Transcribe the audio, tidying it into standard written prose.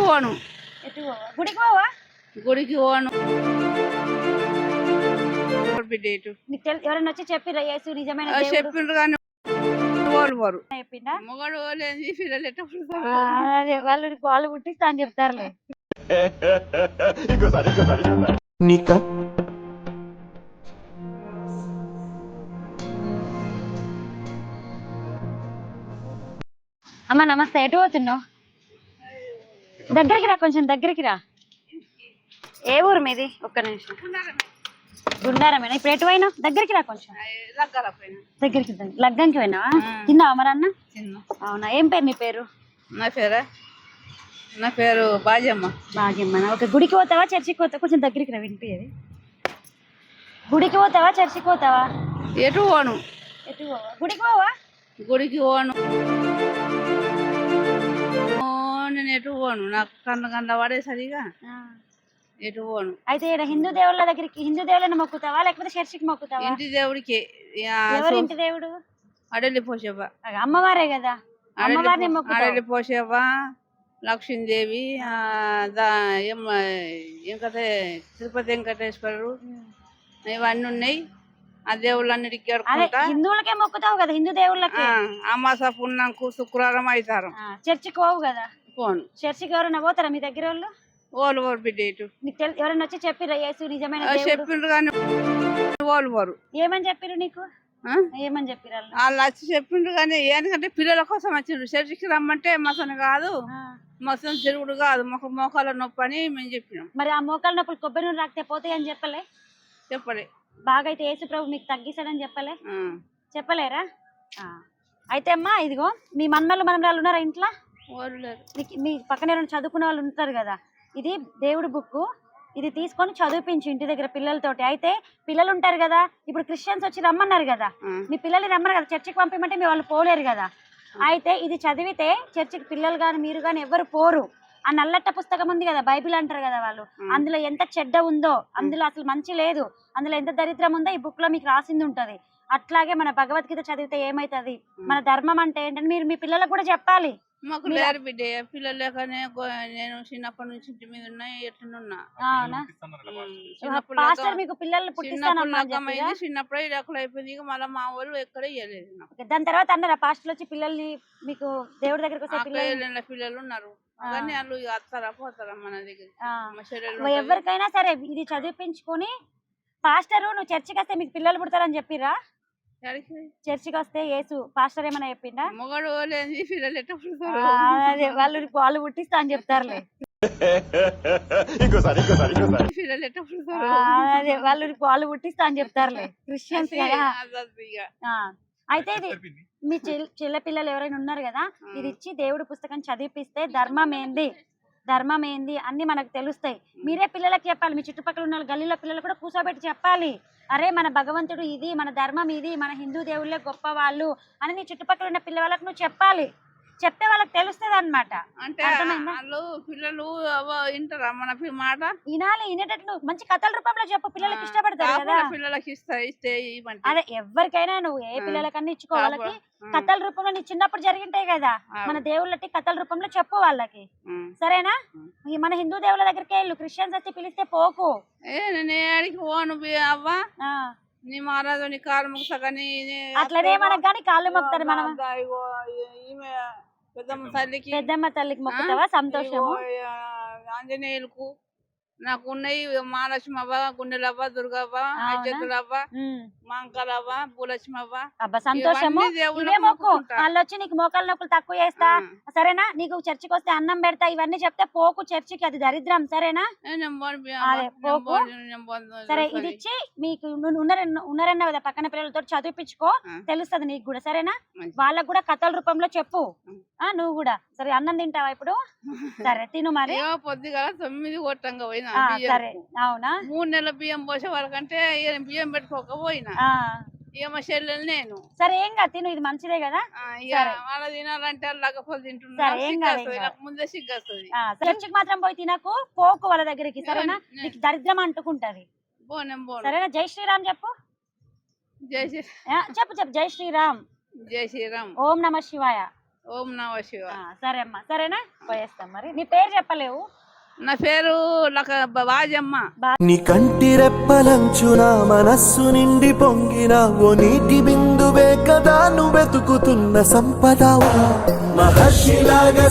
పోను. ఎటు పోవా? గుడికి పోవా? గుడికి పోను. బిడ్డ ఇటు ఎవరైనా వచ్చి చెప్పిర్రా యేసు నిజమైన దేవుడు చెప్పిండ్రు కానీ వాళ్ళు పోరు. చెప్పిండా? మొగడు పోలేంది పిల్లలు ఎట్లా పుడతారు? అదే వాళ్ళు పుట్టిస్తా అని చెప్తారులే. నీకా అమ్మ నమస్తే, ఎటు పోతున్నావు? దగ్గరికి రా, కొంచెం దగ్గరికి రా. ఏ ఊరు మీది? ఒక్క నిమిషం. గుండారమేనా? ఇప్పుడు ఎటు పోయినావు? దగ్గరికి రా కొంచెం. దగ్గరికి లగ్గంకి పోయినావా? తిన్నావా మరి అన్న? అవునా, ఏం పేరు నీ పేరు? నా పేరు బాజమ్మ. బాజమ్మ. ఓకే, గుడికి పోతావా చర్చికి పోతావా? కొంచెం దగ్గరికి రా, వినిపించేది. గుడికి పోతావా చర్చికి పోతావా? ఎటు పోను. ఎటు పోవా? గుడికి పోవా? గుడికి పోను. నేను ఎటు పోను. నాకు కన్న పడేసరిగా ఎటు పోను. అయితే హిందూ దేవుళ్ళ దగ్గరికి, హిందూ దేవుళ్ళని మొక్కుతావా లేకపోతే చర్చికి మొక్కుతావా? ఇంటి దేవుడికి. ఎవరు ఇంటి దేవుడు? అడలి పోసేవా. అమ్మవారే కదా, అమ్మవారిని మొక్కుతావా? అడలి పోసేవా, లక్ష్మీదేవి, ఇంకతే తిరుపతి వెంకటేశ్వరుడు, ఇవన్నీ ఉన్నాయి. ఆ దేవుళ్ళన్నిటికీ హిందువులకే మొక్కుతావు కదా, హిందూ దేవుళ్ళకి. అమాస పున్నాకు శుక్రవారం అవుతారు. చర్చికి పోవు కదా? పోను. చర్చికి ఎవరైనా పోతారా మీ దగ్గర వాళ్ళు? ఓలు పోరు బిడ్డ ఇటు. ఎవరైనా వచ్చి చెప్పిర్రా యేసు నిజమైన చెప్పిండ్రు కానీ ఓలు పోరు. ఏమని చెప్పిర్రు నీకు? ఏమని చెప్పిర్రు వాళ్ళు వచ్చి చెప్పిండ్రు కానీ ఎందుకంటే పిల్లల కోసం వచ్చిండ్రు. చర్చికి రమ్మంటే మసను కాదు, మసను తిరుగుడు కాదు, మోకాల నొప్పి అని మేము చెప్పినాం. మరి ఆ మోకాల నొప్పులు కొబ్బరి నూనె రాకపోతే పోతాయి అని చెప్పలే. బాగా అయితే యేసు ప్రభు మీకు తగ్గిస్తాడని చెప్పలేరా? అయితే అమ్మా, ఇదిగో మీ మన్మలు మనమరాలు ఉన్నారా ఇంట్లో? మీ పక్కన ఎవరైనా చదువుకునే వాళ్ళు ఉంటారు కదా, ఇది దేవుడి బుక్, ఇది తీసుకొని చదివించు ఇంటి దగ్గర పిల్లలతోటి. అయితే పిల్లలు ఉంటారు కదా, ఇప్పుడు క్రిస్టియన్స్ వచ్చి రమ్మన్నారు కదా, మీ పిల్లల్ని రమ్మన్నారు కదా, చర్చికి పంపించమంటే మీ వాళ్ళు పోలేరు కదా. అయితే ఇది చదివితే చర్చికి పిల్లలు కానీ మీరు కానీ ఎవరు పోరు. ఆ నల్లట్ట పుస్తకం ఉంది కదా, బైబిల్ అంటారు కదా వాళ్ళు, అందులో ఎంత చెడ్డ ఉందో, అందులో అసలు మంచి లేదు, అందులో ఎంత దరిద్రం ఉందో ఈ బుక్ లో మీకు రాసింది ఉంటది. అట్లాగే మన భగవద్గీత చదివితే ఏమైతుంది, మన ధర్మం అంటే ఏంటని మీరు మీ పిల్లలకు కూడా చెప్పాలి. మాకు లేరు బిడ్డ పిల్లలు లేకనే నేను చిన్నప్పటి నుంచి ఇంటి మీద ఉన్నా ఎట్లున్నా. మీకు పిల్లలు చిన్నప్పుడే ఇడకులు అయిపోయింది. మళ్ళీ మా వాళ్ళు ఎక్కడ ఇవ్వలేదు. దాని తర్వాత అన్నారా పాస్టర్లు వచ్చి పిల్లల్ని మీకు దేవుడి దగ్గరకు? పిల్లలు ఉన్నారు కానీ వాళ్ళు వస్తారా పోతారా మన దగ్గర. ఎవరికైనా సరే ఇది చదివించుకొని, పాస్టర్ నువ్వు చర్చికి వస్తే మీకు పిల్లలు పుడతారని చెప్పిరా? చర్చికి వస్తే యేసు పాస్టర్ ఏమైనా చెప్పిండా? మొగడు పోలేంది పిల్లలు ఎట్లా పుడతారు? అదే వాళ్ళు పుట్టిస్తా అని చెప్తారులే. పిల్లలు ఎట్లా పుడతారు? అదే వాళ్ళు పుట్టిస్తా అని చెప్తారులే, క్రిస్టియన్స్ కదా. అయితే ఇది మీ చెల్ల పిల్లలు ఎవరైనా ఉన్నారు కదా, ఇది ఇచ్చి దేవుడి పుస్తకం చదివిపిస్తే ధర్మం ఏంది అన్ని మనకు తెలుస్తాయి. మీరే పిల్లలకి చెప్పాలి, మీ చుట్టుపక్కల ఉన్న గల్లీలో పిల్లలు కూడా కూర్చోబెట్టి చెప్పాలి. అరే మన భగవంతుడు ఇది, మన ధర్మం ఇది, మన హిందూ దేవుళ్ళే గొప్ప వాళ్ళు అని నీ చుట్టుపక్కల ఉన్న పిల్లలకు నువ్వు చెప్పాలి. చెప్తే వాళ్ళకి తెలుస్తుంది అన్నమాట. అంటే పిల్లలు వింటారా మన మాట? వినేటట్లు మంచి కథల రూపంలో చెప్పు, పిల్లలకి ఇష్టపడతారు కదా. పిల్లలకి ఇస్తే అదే ఎవరికైనా నువ్వు ఏ పిల్లలకన్నా ఇచ్చుకో, వాళ్ళకి కథల రూపంలో నీ చిన్నప్పుడు జరిగింటాయి కదా మన దేవుళ్ళకి, కథల రూపంలో చెప్పు వాళ్ళకి, సరేనా? మన హిందూ దేవుళ్ళ దగ్గరికి వెళ్ళు, క్రిస్టియన్స్ వచ్చి పిలిస్తే పోకు. నేను పోను అవ్వా, నీ మహారాజు నీ కాలు ముక్కని అట్లనే మనకు కానీ కాళ్ళు మొక్కుతారు. మనం పెద్దమ్మ తల్లికి మొక్కుతావా? సంతోషము. ఆంజనేయులకు నాకు ఉన్నాయి, మహాలక్ష్మి అవ్వ, గుండెలవ్వ, దుర్గవ్వ, అవ్వ, మాంకాలవ్వ, భూలక్ష్మి అవ్వ. అబ్బా సంతోషము. ఇవే మొక్కు. వాళ్ళు వచ్చి నీకు మోకాలు నొప్పులు తక్కువ చేస్తా, సరేనా? నీకు చర్చికి వస్తే అన్నం పెడతా, ఇవన్నీ చెప్తే పోకు చర్చికి, అది దరిద్రం, సరేనా? అదే పోకు. సరే, ఇది ఇచ్చి మీకు ఉన్నారన్న కదా పక్కన పిల్లలతో చదివించుకో, తెలుస్తుంది నీకు కూడా, సరేనా? వాళ్ళకు కూడా కథల రూపంలో చెప్పు. నువ్వు కూడా సరే. అన్నం తింటావా ఇప్పుడు? సరే తిను మరి. పొద్దుగా 9 కొట్టంగా పోయినా. సరే, అవునా? 3 నెలల బియ్యం పోసే వాళ్ళకంటే బియ్యం పెట్టుకోకపోయినా ఏమో చెల్లెలు నేను. సరే ఏం కాదు, తిను, ఇది మంచిదే కదా. వాళ్ళ తినాలంటే లగపోలు తింటున్నారు, ముందే సిగ్గొస్తుంది. చర్చికి మాత్రం పోయి తినకు, పోకు వాళ్ళ దగ్గరికి, సరేనా? నీకు దరిద్రం అంటుకుంటది, సరేనా? జై శ్రీరామ్ చెప్పు. జై చెప్పు జై శ్రీరామ్. జై శ్రీరామ్. ఓం నమ శివాయ. ఓం నమ శివ. సరే అమ్మా, సరేనా, పోయేస్తాం. మరి నీ పేరు చెప్పలేవు? నా పేరు బాజమ్మ. నీ కంటి రెప్పలంచున మనస్సు నిండి పొంగిన ఓ నీటి బిందువే కదా నువ్వు వెతుకుతున్న సంపద మహర్షిలాగా